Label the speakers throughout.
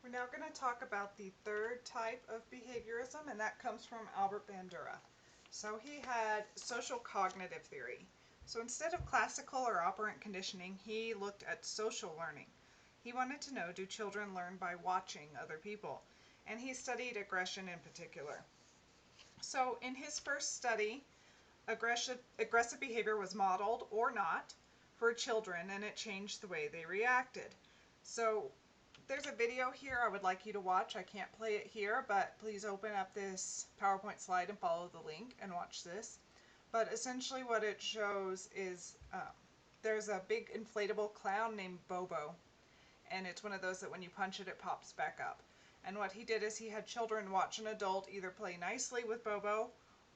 Speaker 1: We're now going to talk about the third type of behaviorism, and that comes from Albert Bandura. So he had social cognitive theory. So instead of classical or operant conditioning, he looked at social learning. He wanted to know, do children learn by watching other people? And he studied aggression in particular. So in his first study, aggressive behavior was modeled or not for children, and it changed the way they reacted. So there's a video here I would like you to watch. I can't play it here, but please open up this PowerPoint slide and follow the link and watch this. But essentially what it shows is there's a big inflatable clown named Bobo, and it's one of those that when you punch it, it pops back up. And what he did is he had children watch an adult either play nicely with Bobo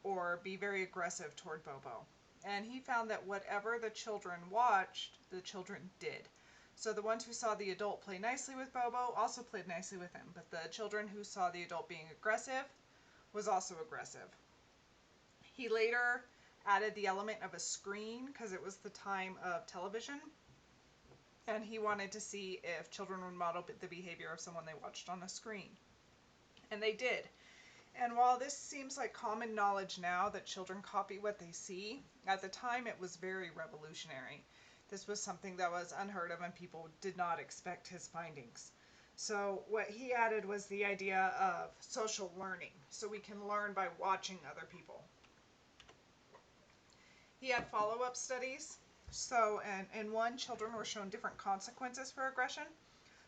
Speaker 1: or be very aggressive toward Bobo. And he found that whatever the children watched, the children did. So the ones who saw the adult play nicely with Bobo also played nicely with him, but the children who saw the adult being aggressive was also aggressive. He later added the element of a screen because it was the time of television, and he wanted to see if children would model the behavior of someone they watched on a screen. And they did. And while this seems like common knowledge now that children copy what they see, at the time it was very revolutionary. This was something that was unheard of and people did not expect his findings. So what he added was the idea of social learning. So we can learn by watching other people. He had follow-up studies. So in one, children were shown different consequences for aggression.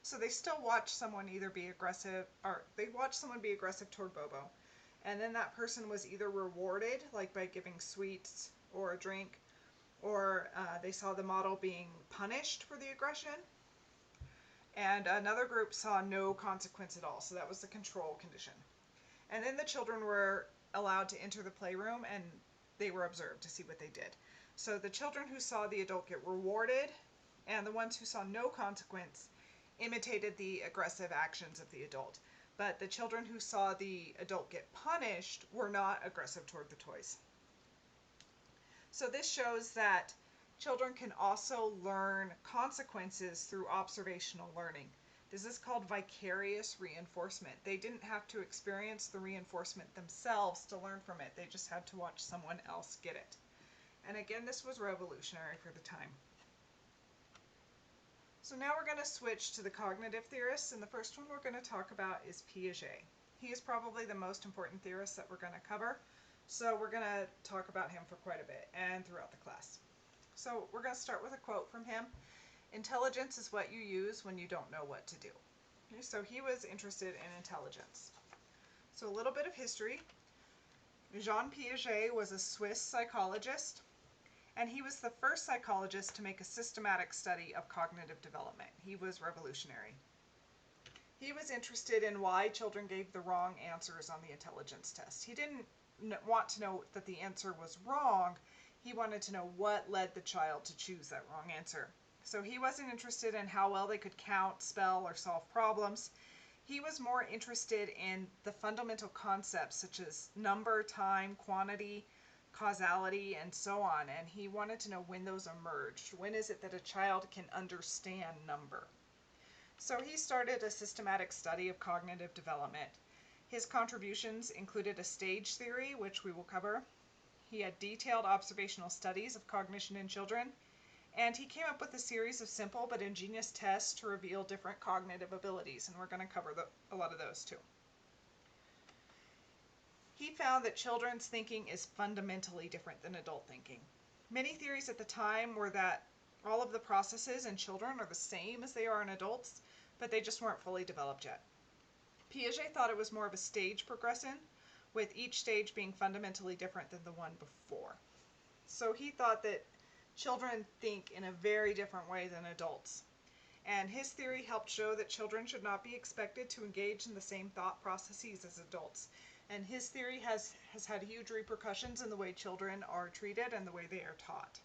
Speaker 1: So they still watched someone either be aggressive, or they watched someone be aggressive toward Bobo. And then that person was either rewarded, like by giving sweets or a drink, or they saw the model being punished for the aggression. And another group saw no consequence at all. So that was the control condition. And then the children were allowed to enter the playroom and they were observed to see what they did. So the children who saw the adult get rewarded and the ones who saw no consequence imitated the aggressive actions of the adult. But the children who saw the adult get punished were not aggressive toward the toys. So this shows that children can also learn consequences through observational learning. This is called vicarious reinforcement. They didn't have to experience the reinforcement themselves to learn from it. They just had to watch someone else get it. And again, this was revolutionary for the time. So now we're going to switch to the cognitive theorists, and the first one we're going to talk about is Piaget. He is probably the most important theorist that we're going to cover, so we're going to talk about him for quite a bit and throughout the class. So we're going to start with a quote from him. Intelligence is what you use when you don't know what to do. Okay, so he was interested in intelligence. So a little bit of history. Jean Piaget was a Swiss psychologist, and he was the first psychologist to make a systematic study of cognitive development. He was revolutionary. He was interested in why children gave the wrong answers on the intelligence test. He didn't want to know that the answer was wrong. He wanted to know what led the child to choose that wrong answer. So he wasn't interested in how well they could count, spell, or solve problems. He was more interested in the fundamental concepts such as number, time, quantity, causality, and so on. And he wanted to know when those emerged. When is it that a child can understand number? So he started a systematic study of cognitive development. His contributions included a stage theory, which we will cover. He had detailed observational studies of cognition in children, and he came up with a series of simple but ingenious tests to reveal different cognitive abilities, and we're going to cover a lot of those too. He found that children's thinking is fundamentally different than adult thinking. Many theories at the time were that all of the processes in children are the same as they are in adults, but they just weren't fully developed yet. Piaget thought it was more of a stage progression, with each stage being fundamentally different than the one before. So he thought that children think in a very different way than adults. And his theory helped show that children should not be expected to engage in the same thought processes as adults. And his theory has had huge repercussions in the way children are treated and the way they are taught.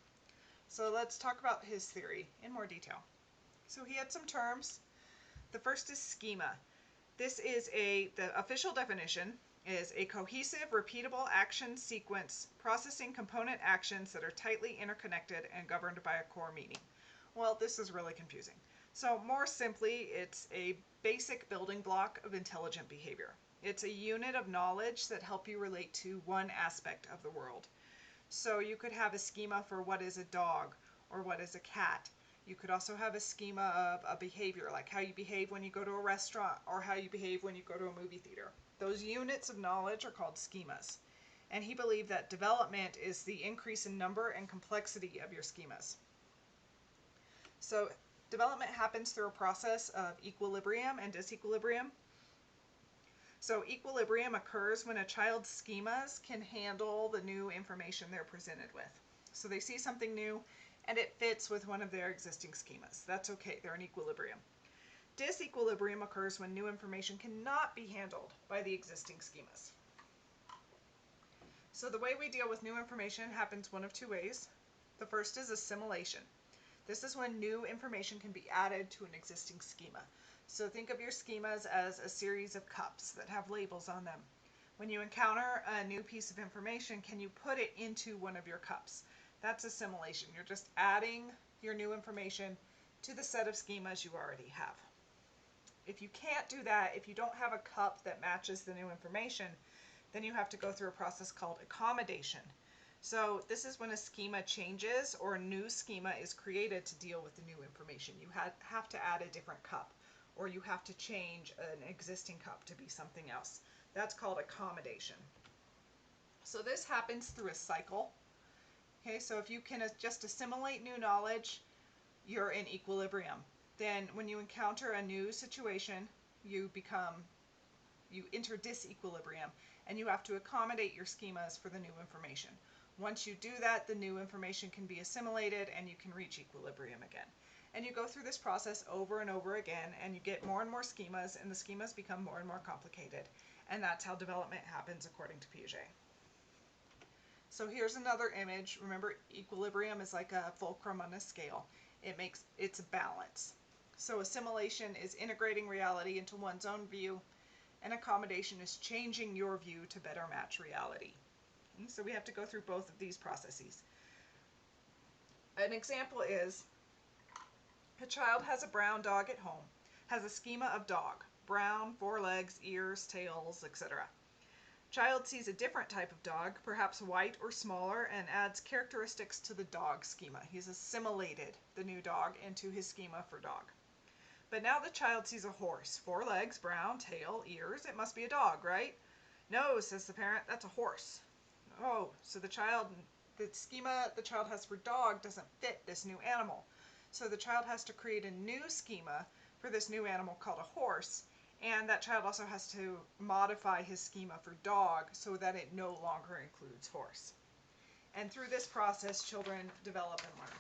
Speaker 1: So let's talk about his theory in more detail. So he had some terms. The first is schema. This is the official definition is a cohesive, repeatable action sequence processing component actions that are tightly interconnected and governed by a core meaning. Well, this is really confusing. So more simply, it's a basic building block of intelligent behavior. It's a unit of knowledge that help you relate to one aspect of the world. So you could have a schema for what is a dog or what is a cat. You could also have a schema of a behavior, like how you behave when you go to a restaurant or how you behave when you go to a movie theater. Those units of knowledge are called schemas. And he believed that development is the increase in number and complexity of your schemas. So development happens through a process of equilibrium and disequilibrium. So equilibrium occurs when a child's schemas can handle the new information they're presented with. So they see something new and it fits with one of their existing schemas. That's okay, they're in equilibrium. Disequilibrium occurs when new information cannot be handled by the existing schemas. So the way we deal with new information happens one of two ways. The first is assimilation. This is when new information can be added to an existing schema. So think of your schemas as a series of cups that have labels on them. When you encounter a new piece of information, can you put it into one of your cups? That's assimilation. You're just adding your new information to the set of schemas you already have. If you can't do that, if you don't have a cup that matches the new information, then you have to go through a process called accommodation. So this is when a schema changes or a new schema is created to deal with the new information. You have to add a different cup, or you have to change an existing cup to be something else. That's called accommodation. So this happens through a cycle. Okay, so if you can just assimilate new knowledge, you're in equilibrium. Then when you encounter a new situation, you enter disequilibrium, and you have to accommodate your schemas for the new information. Once you do that, the new information can be assimilated and you can reach equilibrium again. And you go through this process over and over again, and you get more and more schemas, and the schemas become more and more complicated. And that's how development happens according to Piaget. So here's another image. Remember, equilibrium is like a fulcrum on a scale. It's a balance. So assimilation is integrating reality into one's own view, and accommodation is changing your view to better match reality. Okay, so we have to go through both of these processes. An example is a child has a brown dog at home, has a schema of dog, brown, 4 legs, ears, tails, etc. Child sees a different type of dog, perhaps white or smaller, and adds characteristics to the dog schema. He's assimilated the new dog into his schema for dog. But now the child sees a horse, 4 legs, brown, tail, ears. It must be a dog, right? No, says the parent, that's a horse. Oh, so the schema the child has for dog doesn't fit this new animal. So the child has to create a new schema for this new animal called a horse, and that child also has to modify his schema for dog so that it no longer includes horse. And through this process, children develop and learn.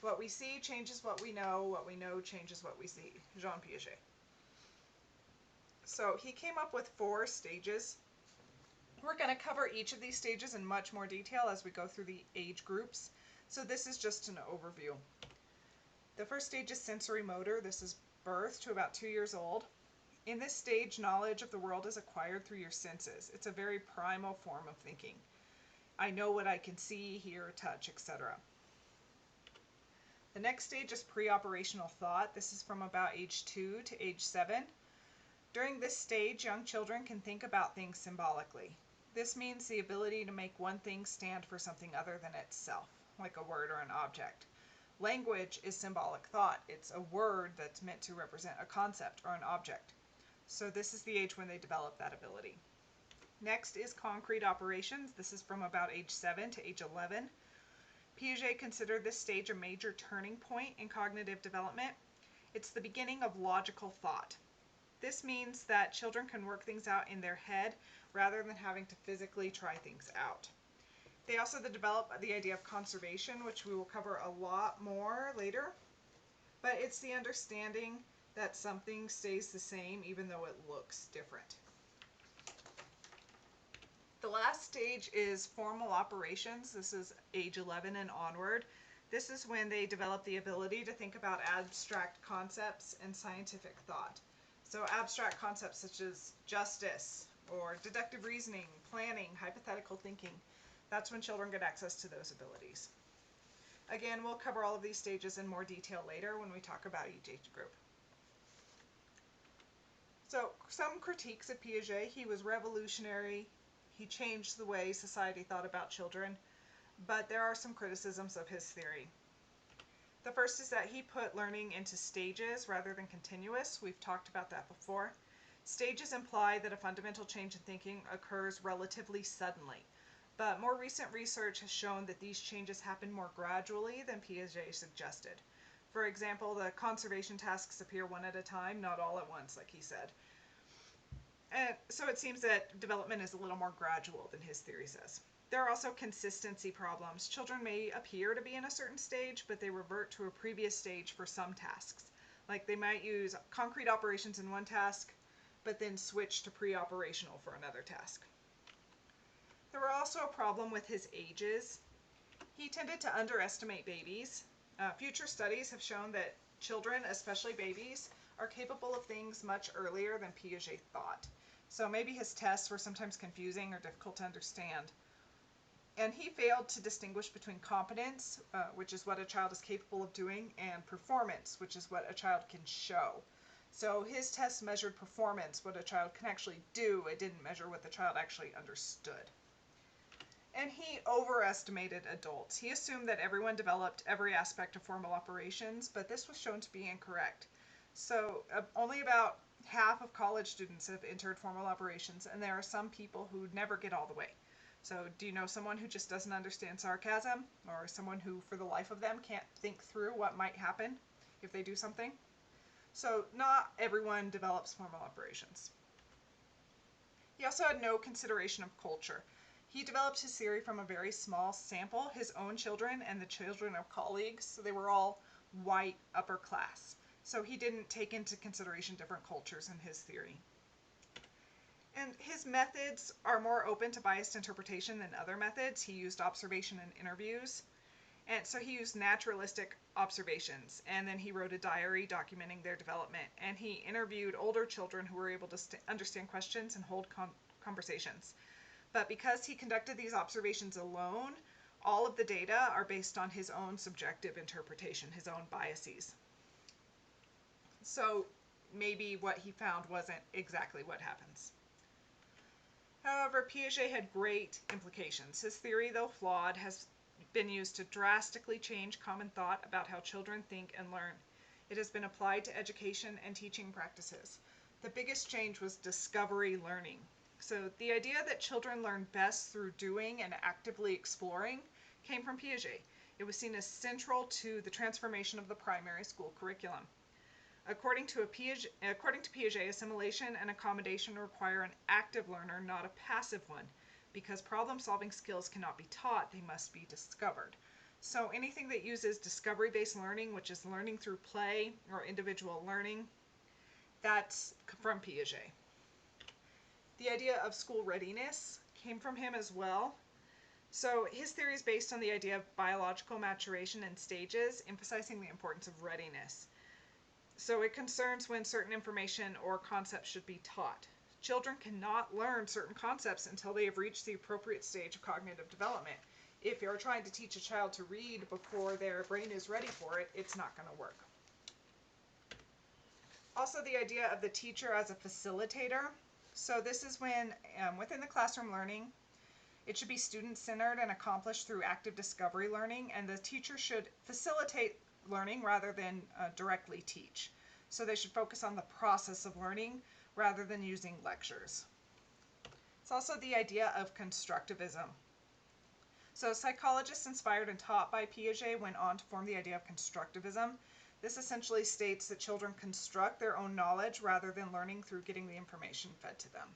Speaker 1: What we see changes what we know changes what we see. Jean Piaget. So he came up with 4 stages. We're going to cover each of these stages in much more detail as we go through the age groups. So this is just an overview. The first stage is sensory motor. This is birth to about 2 years old. In this stage, knowledge of the world is acquired through your senses. It's a very primal form of thinking. I know what I can see, hear, touch, etc. The next stage is pre-operational thought. This is from about age 2 to age 7. During this stage, young children can think about things symbolically. This means the ability to make one thing stand for something other than itself, like a word or an object. Language is symbolic thought. It's a word that's meant to represent a concept or an object. So this is the age when they develop that ability. Next is concrete operations. This is from about age 7 to age 11. Piaget considered this stage a major turning point in cognitive development. It's the beginning of logical thought. This means that children can work things out in their head rather than having to physically try things out. They also develop the idea of conservation, which we will cover a lot more later. But it's the understanding that something stays the same even though it looks different. The last stage is formal operations. This is age 11 and onward. This is when they develop the ability to think about abstract concepts and scientific thought. So abstract concepts such as justice or deductive reasoning, planning, hypothetical thinking. That's when children get access to those abilities. Again, we'll cover all of these stages in more detail later when we talk about each age group. So, some critiques of Piaget: he was revolutionary, he changed the way society thought about children, but there are some criticisms of his theory. The first is that he put learning into stages rather than continuous. We've talked about that before. Stages imply that a fundamental change in thinking occurs relatively suddenly, but more recent research has shown that these changes happen more gradually than Piaget suggested. For example, the conservation tasks appear one at a time, not all at once, like he said. And so it seems that development is a little more gradual than his theory says. There are also consistency problems. Children may appear to be in a certain stage, but they revert to a previous stage for some tasks. Like they might use concrete operations in one task, but then switch to pre-operational for another task. There were also a problem with his ages. He tended to underestimate babies. Future studies have shown that children, especially babies, are capable of things much earlier than Piaget thought. So maybe his tests were sometimes confusing or difficult to understand. And he failed to distinguish between competence, which is what a child is capable of doing, and performance, which is what a child can show. So his tests measured performance, what a child can actually do. It didn't measure what the child actually understood. And he overestimated adults. He assumed that everyone developed every aspect of formal operations, but this was shown to be incorrect. So only about half of college students have entered formal operations, and there are some people who never get all the way. So do you know someone who just doesn't understand sarcasm, or someone who for the life of them can't think through what might happen if they do something? So not everyone develops formal operations. He also had no consideration of culture. He developed his theory from a very small sample, his own children and the children of colleagues. So they were all white upper class. So he didn't take into consideration different cultures in his theory. And his methods are more open to biased interpretation than other methods. He used observation and interviews. And so he used naturalistic observations, and then he wrote a diary documenting their development. And he interviewed older children who were able to understand questions and hold conversations. But because he conducted these observations alone, all of the data are based on his own subjective interpretation, his own biases. So maybe what he found wasn't exactly what happens. However, Piaget had great implications. His theory, though flawed, has been used to drastically change common thought about how children think and learn. It has been applied to education and teaching practices. The biggest change was discovery learning. So the idea that children learn best through doing and actively exploring came from Piaget. It was seen as central to the transformation of the primary school curriculum. According to Piaget, assimilation and accommodation require an active learner, not a passive one. Because problem-solving skills cannot be taught, they must be discovered. So anything that uses discovery-based learning, which is learning through play or individual learning, that's from Piaget. The idea of school readiness came from him as well. So his theory is based on the idea of biological maturation and stages, emphasizing the importance of readiness. So it concerns when certain information or concepts should be taught. Children cannot learn certain concepts until they have reached the appropriate stage of cognitive development. If you're trying to teach a child to read before their brain is ready for it, it's not going to work. Also, the idea of the teacher as a facilitator. So this is when, within the classroom learning, it should be student-centered and accomplished through active discovery learning, and the teacher should facilitate learning rather than directly teach. So they should focus on the process of learning rather than using lectures. It's also the idea of constructivism. So psychologists inspired and taught by Piaget went on to form the idea of constructivism. This essentially states that children construct their own knowledge rather than learning through getting the information fed to them.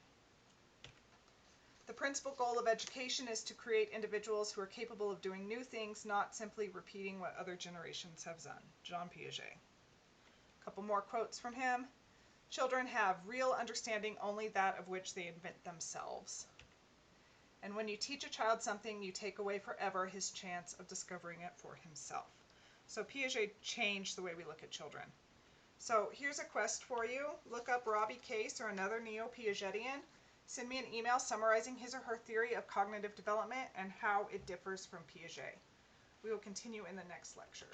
Speaker 1: The principal goal of education is to create individuals who are capable of doing new things, not simply repeating what other generations have done. Jean Piaget. A couple more quotes from him. Children have real understanding only that of which they invent themselves. And when you teach a child something, you take away forever his chance of discovering it for himself. So Piaget changed the way we look at children. So here's a quest for you. Look up Robbie Case or another neo-Piagetian. Send me an email summarizing his or her theory of cognitive development and how it differs from Piaget. We will continue in the next lecture.